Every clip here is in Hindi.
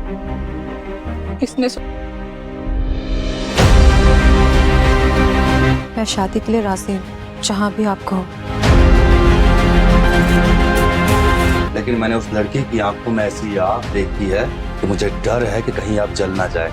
इसने मैं शादी के लिए राजी हूँ, जहाँ भी आप कहो। लेकिन मैंने उस लड़की की आंखों में ऐसी आग देखी है कि मुझे डर है कि कहीं आप जल ना जाए।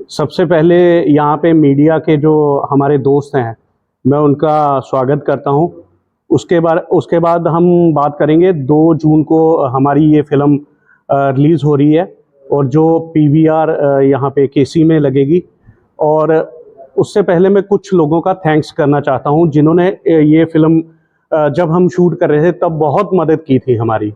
सबसे पहले यहाँ पे मीडिया के जो हमारे दोस्त हैं, मैं उनका स्वागत करता हूँ। उसके बाद हम बात करेंगे 2 जून को हमारी ये फ़िल्म रिलीज़ हो रही है और जो PVR यहाँ पे केसी में लगेगी। और उससे पहले मैं कुछ लोगों का थैंक्स करना चाहता हूँ जिन्होंने ये फ़िल्म जब हम शूट कर रहे थे तब बहुत मदद की थी हमारी।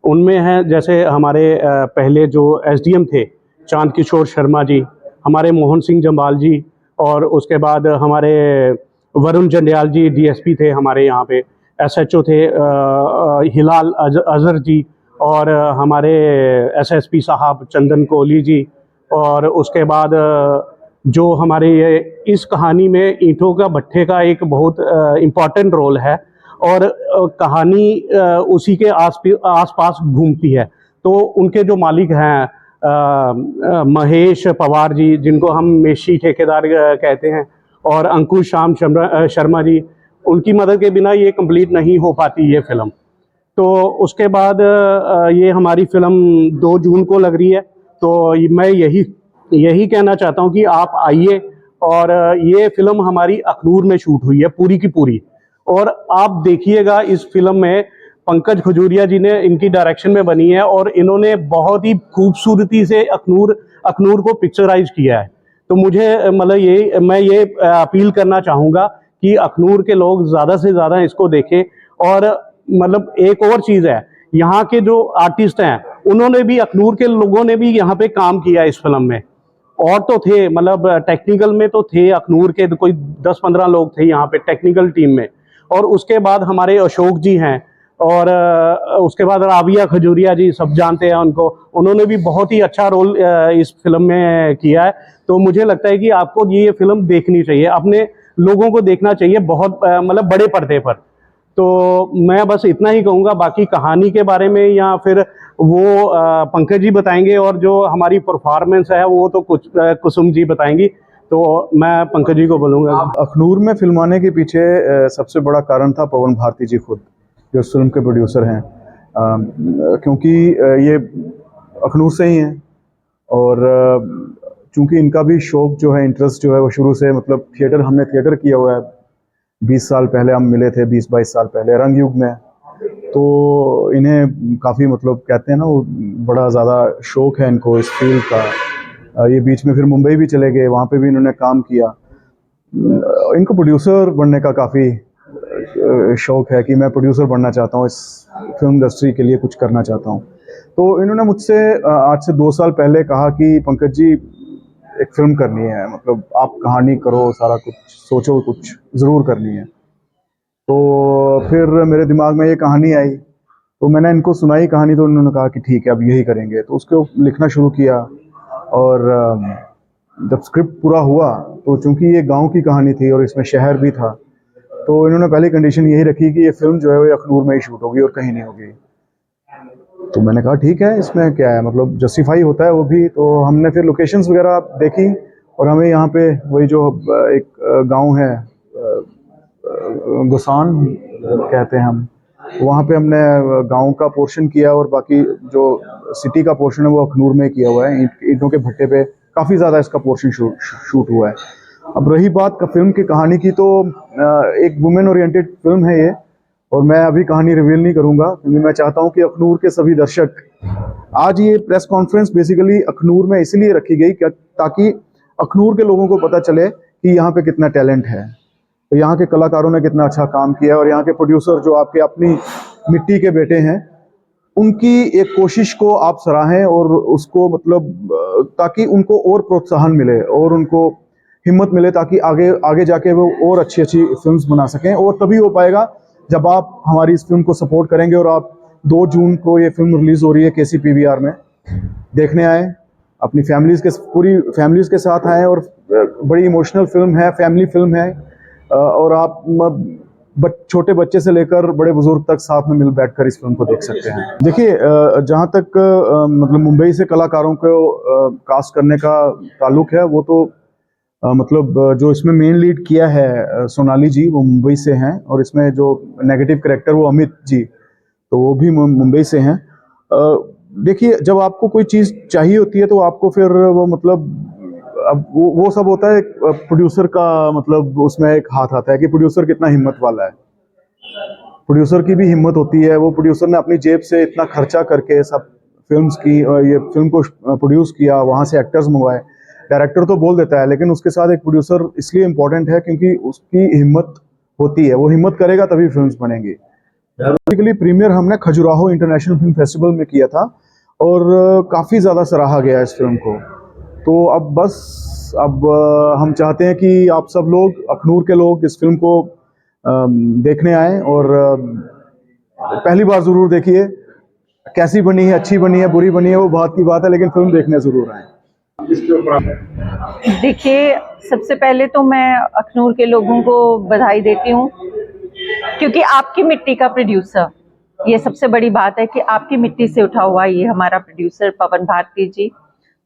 उनमें हैं जैसे हमारे पहले जो SDM थे चांद किशोर शर्मा जी, हमारे मोहन सिंह जम्वाल जी, और उसके बाद हमारे वरुण जंडियाल जी DSP थे हमारे यहाँ पे, SHO थे हिलाल अजहर जी, और हमारे SSP साहब चंदन कोहली जी। और उसके बाद जो हमारे ये इस कहानी में ईंटों का भट्ठे का एक बहुत इम्पॉर्टेंट रोल है और कहानी उसी के आसपास घूमती है। तो उनके जो मालिक हैं महेश पवार जी, जिनको हम मेशी ठेकेदार कहते हैं, और अंकुश श्याम शर्मा जी, उनकी मदद के बिना ये कंप्लीट नहीं हो पाती ये फ़िल्म। तो उसके बाद ये हमारी फ़िल्म 2 जून को लग रही है। तो मैं यही कहना चाहता हूँ कि आप आइए, और ये फ़िल्म हमारी अखनूर में शूट हुई है पूरी की पूरी। और आप देखिएगा इस फिल्म में पंकज खजूरिया जी ने इनकी डायरेक्शन में बनी है और इन्होंने बहुत ही खूबसूरती से अखनूर को पिक्चराइज किया है। तो मुझे मतलब मैं ये अपील करना चाहूँगा कि अखनूर के लोग ज़्यादा से ज़्यादा इसको देखें। और मतलब एक और चीज़ है, यहाँ के जो आर्टिस्ट हैं उन्होंने भी, अखनूर के लोगों ने भी यहाँ पे काम किया इस फिल्म में। और तो थे, मतलब टेक्निकल में तो थे अखनूर के कोई 10-15 लोग थे यहाँ पे टेक्निकल टीम में। और उसके बाद हमारे अशोक जी हैं, और उसके बाद राबिया खजूरिया जी, सब जानते हैं उनको, उन्होंने भी बहुत ही अच्छा रोल इस फिल्म में किया है। तो मुझे लगता है कि आपको ये फिल्म देखनी चाहिए, अपने लोगों को देखना चाहिए बहुत मतलब बड़े पर्दे पर। तो मैं बस इतना ही कहूँगा, बाकी कहानी के बारे में या फिर वो पंकज जी बताएंगे, और जो हमारी परफॉर्मेंस है वो तो कुछ कुसुम जी बताएंगी। तो मैं पंकज जी को बोलूँगा। अखनूर में फिल्माने के पीछे सबसे बड़ा कारण था पवन भारती जी खुद, जो इस फिल्म के प्रोड्यूसर हैं। क्योंकि ये अखनूर से ही हैं, और चूंकि इनका भी शौक जो है, इंटरेस्ट जो है, वो शुरू से, मतलब हमने थिएटर किया हुआ है। 20 साल पहले हम मिले थे, 20-22 साल पहले रंग युग में। तो इन्हें काफ़ी, मतलब कहते हैं ना, वो बड़ा ज़्यादा शौक है इनको इस फील्ड का। ये बीच में फिर मुंबई भी चले गए, वहाँ पे भी इन्होंने काम किया। इनको प्रोड्यूसर बनने का काफ़ी शौक है कि मैं प्रोड्यूसर बनना चाहता हूँ, इस फिल्म इंडस्ट्री के लिए कुछ करना चाहता हूँ। तो इन्होंने मुझसे आज से 2 साल पहले कहा कि पंकज जी एक फिल्म करनी है, मतलब आप कहानी करो, सारा कुछ सोचो, कुछ ज़रूर करनी है। तो फिर मेरे दिमाग में ये कहानी आई, तो मैंने इनको सुनाई कहानी, तो उन्होंने कहा कि ठीक है अब यही करेंगे। तो उसको लिखना शुरू किया, और जब स्क्रिप्ट पूरा हुआ तो चूंकि ये गांव की कहानी थी और इसमें शहर भी था, तो इन्होंने पहली कंडीशन यही रखी कि ये फिल्म जो है वो अखनूर में ही शूट होगी और कहीं नहीं होगी। तो मैंने कहा ठीक है, इसमें क्या है, मतलब जस्टिफाई होता है वो भी। तो हमने फिर लोकेशंस वगैरह देखी, और हमें यहाँ पे वही जो एक गांव है गुसान कहते हैं हम, वहाँ पे हमने गांव का पोर्शन किया, और बाकी जो सिटी का पोर्शन है वो अखनूर में किया हुआ है। ईंटों के भट्टे पे काफ़ी ज़्यादा इसका पोर्शन शूट हुआ है। अब रही बात फिल्म की कहानी की, तो एक वुमेन ओरिएंटेड फिल्म है ये, और मैं अभी कहानी रिवील नहीं करूंगा क्योंकि मैं चाहता हूं कि अखनूर के सभी दर्शक, आज ये प्रेस कॉन्फ्रेंस बेसिकली अखनूर में इसलिए रखी गई ताकि अखनूर के लोगों को पता चले कि यहाँ पे कितना टैलेंट है, तो यहाँ के कलाकारों ने कितना अच्छा काम किया, और यहाँ के प्रोड्यूसर जो आपके अपनी मिट्टी के बेटे हैं, उनकी एक कोशिश को आप सराहें और उसको मतलब ताकि उनको और प्रोत्साहन मिले और उनको हिम्मत मिले, ताकि आगे आगे जाके वो और अच्छी अच्छी फिल्म्स बना सकें। और तभी हो पाएगा जब आप हमारी इस फिल्म को सपोर्ट करेंगे। और आप 2 जून को ये फिल्म रिलीज हो रही है KCPVR में, देखने आए, अपनी पूरी फैमिलीज के साथ आए। और बड़ी इमोशनल फिल्म है, फैमिली फिल्म है, और आप छोटे बच्चे से लेकर बड़े बुजुर्ग तक साथ में मिल बैठकर इस फिल्म को देख सकते हैं। देखिए, जहाँ तक मतलब मुंबई से कलाकारों को कास्ट करने का ताल्लुक है, वो तो मतलब जो इसमें मेन लीड किया है सोनाली जी, वो मुंबई से हैं, और इसमें जो नेगेटिव कैरेक्टर वो अमित जी, तो वो भी मुंबई से हैं। देखिए, जब आपको कोई चीज़ चाहिए होती है तो आपको फिर वो मतलब अब वो सब होता है प्रोड्यूसर का, मतलब उसमें एक हाथ आता है कि प्रोड्यूसर कितना हिम्मत वाला है। प्रोड्यूसर की भी हिम्मत होती है, वो प्रोड्यूसर ने अपनी जेब से इतना खर्चा करके सब फिल्म्स की, ये फिल्म को प्रोड्यूस किया, वहाँ से एक्टर्स मंगवाए। डायरेक्टर तो बोल देता है, लेकिन उसके साथ एक प्रोड्यूसर इसलिए इम्पोर्टेंट है क्योंकि उसकी हिम्मत होती है, वो हिम्मत करेगा तभी फिल्म्स बनेंगी। बेसिकली प्रीमियर हमने खजुराहो इंटरनेशनल फिल्म फेस्टिवल में किया था, और काफ़ी ज़्यादा सराहा गया इस फिल्म को। तो अब हम चाहते हैं कि आप सब लोग, अखनूर के लोग, इस फिल्म को देखने आए, और पहली बार ज़रूर देखिए। कैसी बनी है, अच्छी बनी है, बुरी बनी है, वो बात की बात है, लेकिन फिल्म देखने ज़रूर आए। देखिए, सबसे पहले तो मैं अखनूर के लोगों को बधाई देती हूँ, क्योंकि आपकी मिट्टी का प्रोड्यूसर, ये सबसे बड़ी बात है कि आपकी मिट्टी से उठा हुआ ये हमारा प्रोड्यूसर पवन भारती जी।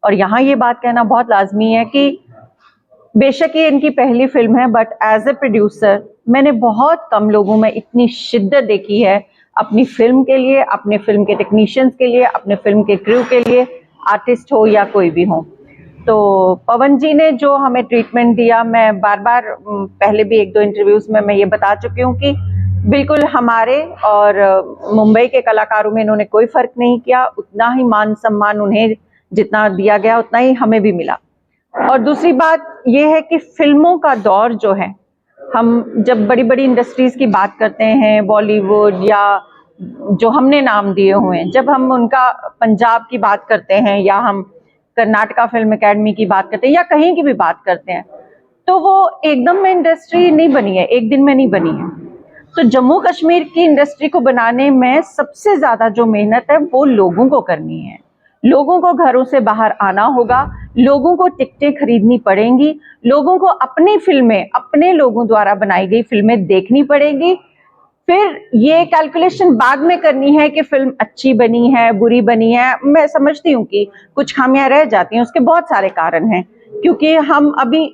और यहाँ ये बात कहना बहुत लाजमी है कि बेशक ये इनकी पहली फिल्म है, बट एज ए प्रोड्यूसर मैंने बहुत कम लोगों में इतनी शिद्दत देखी है अपनी फिल्म के लिए, अपने फिल्म के टेक्नीशियंस के लिए, अपने फिल्म के क्रू के लिए, आर्टिस्ट हो या कोई भी हो। तो पवन जी ने जो हमें ट्रीटमेंट दिया, मैं बार बार पहले भी 1-2 इंटरव्यूज़ में मैं ये बता चुकी हूँ कि बिल्कुल हमारे और मुंबई के कलाकारों में इन्होंने कोई फ़र्क नहीं किया। उतना ही मान सम्मान उन्हें जितना दिया गया उतना ही हमें भी मिला। और दूसरी बात ये है कि फिल्मों का दौर जो है, हम जब बड़ी बड़ी इंडस्ट्रीज़ की बात करते हैं, बॉलीवुड या जो हमने नाम दिए हुए हैं, जब हम उनका पंजाब की बात करते हैं या हम कर्नाटका फिल्म एकेडमी की बात करते हैं या कहीं की भी बात करते हैं, तो वो एकदम में इंडस्ट्री नहीं बनी है, एक दिन में नहीं बनी है। तो जम्मू कश्मीर की इंडस्ट्री को बनाने में सबसे ज़्यादा जो मेहनत है वो लोगों को करनी है। लोगों को घरों से बाहर आना होगा, लोगों को टिकटें खरीदनी पड़ेंगी, लोगों को अपनी फिल्में, अपने लोगों द्वारा बनाई गई फिल्में देखनी पड़ेगी। फिर ये कैलकुलेशन बाद में करनी है कि फिल्म अच्छी बनी है, बुरी बनी है। मैं समझती हूँ कि कुछ खामियां रह जाती हैं, उसके बहुत सारे कारण हैं, क्योंकि हम अभी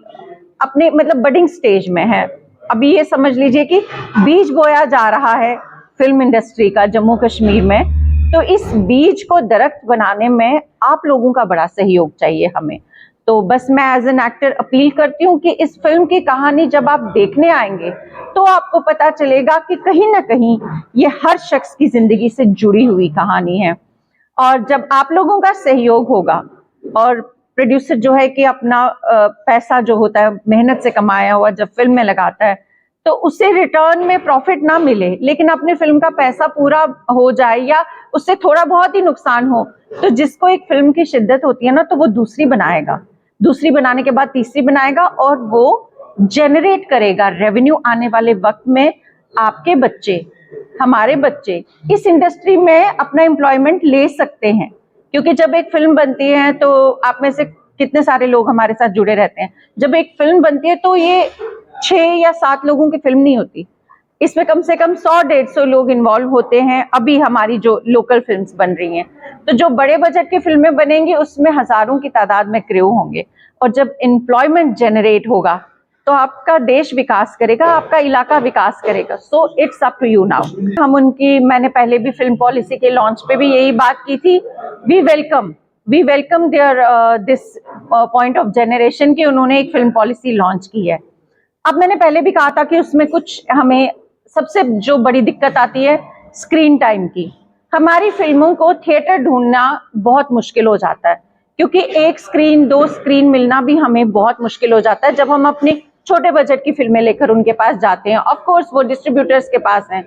अपने मतलब बडिंग स्टेज में हैं। अभी ये समझ लीजिए कि बीज बोया जा रहा है फिल्म इंडस्ट्री का जम्मू कश्मीर में। तो इस बीज को दरख्त बनाने में आप लोगों का बड़ा सहयोग चाहिए हमें। तो बस मैं एज एन एक्टर अपील करती हूँ कि इस फिल्म की कहानी जब आप देखने आएंगे तो आपको पता चलेगा कि कहीं ना कहीं ये हर शख्स की जिंदगी से जुड़ी हुई कहानी है। और जब आप लोगों का सहयोग होगा और प्रोड्यूसर जो है कि अपना पैसा जो होता है मेहनत से कमाया हुआ जब फिल्म में लगाता है, तो उससे रिटर्न में प्रॉफिट ना मिले, लेकिन अपनी फिल्म का पैसा पूरा हो जाए या उससे थोड़ा बहुत ही नुकसान हो, तो जिसको एक फिल्म की शिद्दत होती है ना, तो वो दूसरी बनाएगा, दूसरी बनाने के बाद तीसरी बनाएगा, और वो जनरेट करेगा रेवेन्यू। आने वाले वक्त में आपके बच्चे, हमारे बच्चे इस इंडस्ट्री में अपना एम्प्लॉयमेंट ले सकते हैं, क्योंकि जब एक फिल्म बनती है तो आप में से कितने सारे लोग हमारे साथ जुड़े रहते हैं। जब एक फिल्म बनती है तो ये 6 या 7 लोगों की फिल्म नहीं होती, इसमें कम से कम 100-150 लोग इन्वॉल्व होते हैं। अभी हमारी जो लोकल फिल्म्स बन रही हैं, तो जो बड़े बजट की फिल्में बनेंगी उसमें हजारों की तादाद में क्रू होंगे, और जब एम्प्लॉयमेंट जनरेट होगा तो आपका देश विकास करेगा, आपका इलाका विकास करेगा। So it's up to you now. हम उनकी, मैंने पहले भी फिल्म पॉलिसी के लॉन्च पे भी यही बात की थी, we welcome there this point of generation कि उन्होंने एक फिल्म पॉलिसी लॉन्च की है। अब मैंने पहले भी कहा था कि उसमें कुछ हमें सबसे जो बड़ी दिक्कत आती है स्क्रीन टाइम की। हमारी फिल्मों को थिएटर ढूंढना बहुत मुश्किल हो जाता है, क्योंकि एक स्क्रीन 2 स्क्रीन मिलना भी हमें बहुत मुश्किल हो जाता है जब हम अपने छोटे बजट की फिल्में लेकर उनके पास जाते हैं। ऑफ कोर्स वो डिस्ट्रीब्यूटर्स के पास हैं।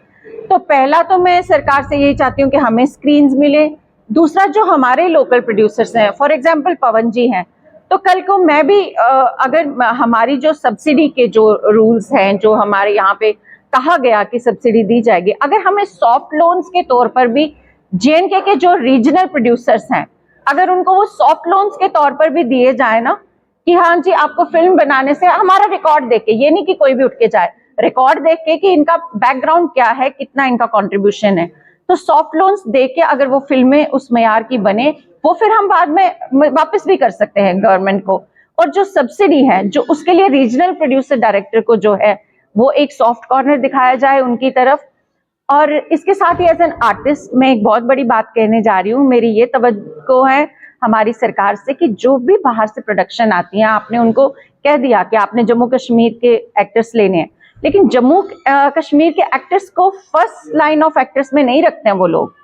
तो पहला तो मैं सरकार से यही चाहती हूँ कि हमें स्क्रीन्स मिले। दूसरा, जो हमारे लोकल प्रोड्यूसर्स हैं, फॉर एग्जांपल पवन जी हैं, तो कल को मैं भी अगर हमारी जो सब्सिडी के जो रूल्स हैं, जो हमारे यहाँ पे कहा गया कि सब्सिडी दी जाएगी, अगर हमें सॉफ्ट लोन्स के तौर पर भी JNK के जो रीजनल प्रोड्यूसर्स हैं, अगर उनको वो सॉफ्ट लोन्स के तौर पर भी दिए जाए ना, कि हाँ जी आपको फिल्म बनाने से हमारा रिकॉर्ड देख के, ये नहीं कि कोई भी उठ के जाए, रिकॉर्ड देख के कि इनका बैकग्राउंड क्या है, कितना इनका कंट्रीब्यूशन है, तो सॉफ्ट लोन्स दे के अगर वो फिल्में उस मयार की बने, वो फिर हम बाद में वापस भी कर सकते हैं गवर्नमेंट को। और जो सब्सिडी है, जो उसके लिए रीजनल प्रोड्यूसर डायरेक्टर को जो है वो एक सॉफ्ट कॉर्नर दिखाया जाए उनकी तरफ। और इसके साथ ही एज एन आर्टिस्ट मैं एक बहुत बड़ी बात कहने जा रही हूँ, मेरी ये तवज्जो है हमारी सरकार से कि जो भी बाहर से प्रोडक्शन आती है, आपने उनको कह दिया कि आपने जम्मू कश्मीर के एक्टर्स लेने हैं, लेकिन जम्मू कश्मीर के एक्टर्स को फर्स्ट लाइन ऑफ एक्टर्स में नहीं रखते हैं वो लोग,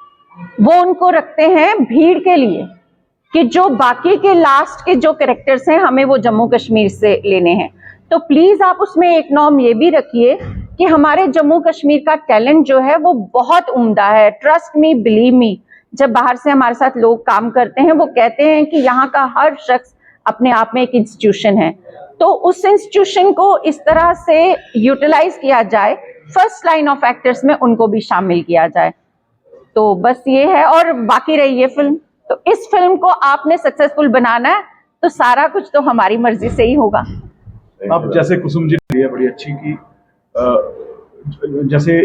वो उनको रखते हैं भीड़ के लिए, कि जो बाकी के लास्ट के जो कैरेक्टर्स हैं हमें वो जम्मू कश्मीर से लेने हैं। तो प्लीज आप उसमें एक नॉर्म ये भी रखिए कि हमारे जम्मू कश्मीर का टैलेंट जो है वो बहुत उम्दा है। ट्रस्ट मी, बिलीव मी, जब बाहर से हमारे साथ लोग काम करते हैं वो कहते हैं कि यहाँ का हर शख्स अपने आप में एक इंस्टीट्यूशन है। तो उस इंस्टीट्यूशन को इस तरह से यूटिलाइज किया जाए, फर्स्ट लाइन ऑफ एक्टर्स में उनको भी शामिल किया जाए। तो बस ये है। और बाकी रही ये फिल्म, तो इस फिल्म को आपने सक्सेसफुल बनाना है तो सारा कुछ तो हमारी मर्जी से ही होगा। अब जैसे कुसुम जी ने बड़ी अच्छी की, जैसे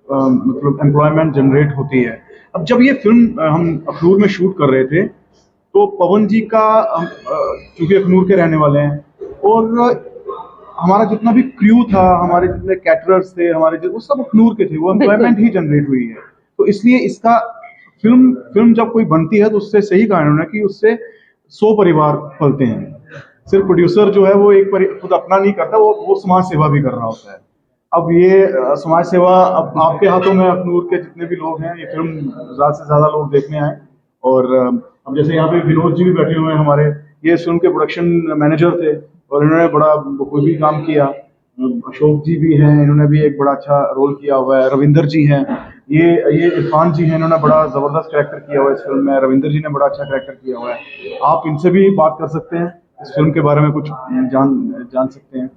मतलब एम्प्लॉयमेंट जनरेट होती है। अब जब ये फिल्म हम अखनूर में शूट कर रहे थे तो पवन जी का, क्योंकि अखनूर के रहने वाले हैं, और हमारा जितना भी क्रू था, हमारे जितने कैटरर्स थे, हमारे वो सब अखनूर के थे, वो एम्प्लॉयमेंट ही जनरेट हुई है। तो इसलिए इसका फिल्म जब कोई बनती है तो उससे सही कानून है कि उससे 100 परिवार पलते हैं। सिर्फ प्रोड्यूसर जो है वो खुद अपना नहीं करता, वो समाज सेवा भी कर रहा होता है। अब ये समाज सेवा अब आपके हाथों में, अखनूर के जितने भी लोग हैं, ये फिल्म ज़्यादा से ज़्यादा लोग देखने आए। और अब जैसे यहाँ पे विनोद जी भी बैठे हुए हैं हमारे, ये इस फिल्म के प्रोडक्शन मैनेजर थे और इन्होंने बड़ा कोई भी काम किया। अशोक जी भी हैं, इन्होंने भी एक बड़ा अच्छा रोल किया हुआ है। रविंदर जी हैं, ये इरफान जी हैं, इन्होंने बड़ा ज़बरदस्त कैरेक्टर किया हुआ है इस फिल्म में। रविंदर जी ने बड़ा अच्छा कैरेक्टर किया हुआ है। आप इनसे भी बात कर सकते हैं, इस फिल्म के बारे में कुछ जान सकते हैं।